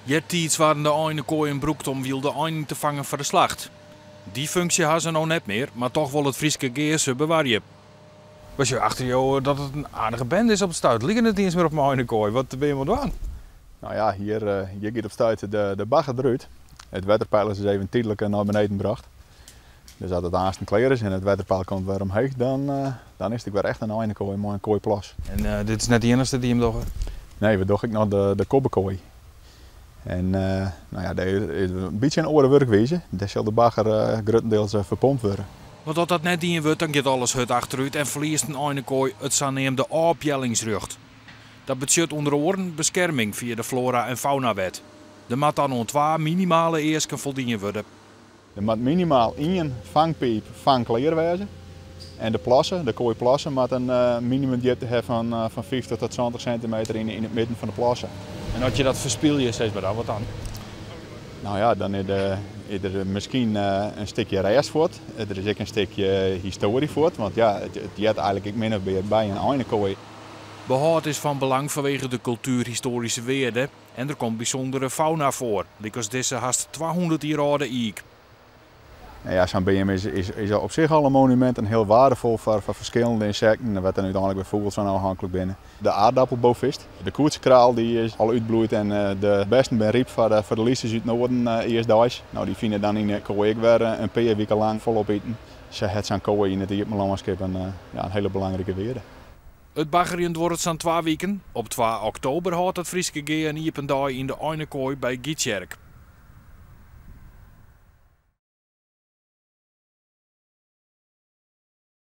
Jettiets waren de eindekooien gebruikt om wilde einden te vangen voor de slacht. Die functie hadden ze nou net meer, maar toch wil het Frieske geer bewaren. Was je achter jou dat het een aardige band is op het stuit? Liggen het niet eens meer op mijn eindekooi? Wat ben je aan het doen? Nou ja, hier gaat op stuit de bagger eruit. Het waterpeil is even tijdelijk naar beneden gebracht. Dus als het aanstaan klaar is en het waterpeil komt weer omhoog, dan is het weer echt een eindekooi, een mooie kooiplas. En dit is net de enige die hem doen? Nee, we doen ik nog de kobbekooi. En nou ja, dat is een beetje een oude werkwijze. Daar zal de bagger grotendeels verpompt worden. Want als dat net in wordt, dan gaat alles het achteruit en verliest een eindekooi het zogenaamde opjellingsrucht. Dat betekent onder andere bescherming via de flora- en faunawet. Er moet dan aan 2 minimale eersken voldiend worden. Er moet minimaal 1 vangpiep vangkleer wezen. En de kooiplassen, moet een minimumdiepte hebben van 50 tot 20 centimeter in het midden van de plassen. En als je dat verspil je steeds bij wat dan? Nou ja, dan is er misschien een stukje rest voor. Er is ook een stukje historie voor. Want ja, het gaat eigenlijk min of meer bij een eindekooi. Behoud is van belang vanwege de cultuurhistorische waarde en er komt bijzondere fauna voor, als deze haast 200 jaar oude eik. Nou ja, zo'n BM is op zich al een monument en heel waardevol voor verschillende insecten. Wat er uiteindelijk bij vogels van afhankelijk binnen. De aardappelboomvist, de koertskraal die is al uitbloeid en de besten ben riep voor de liefdes uit het noorden eerst thuis. Nou, die vinden dan in de kooi weer een paar weken lang volop eten. Ze het zijn kooi in het landschap een hele belangrijke waarde. Het baggeren wordt zo'n 2 weken. Op 2 oktober houdt het Frieske geer een iependag in de Eindekooi bij Gietjerk.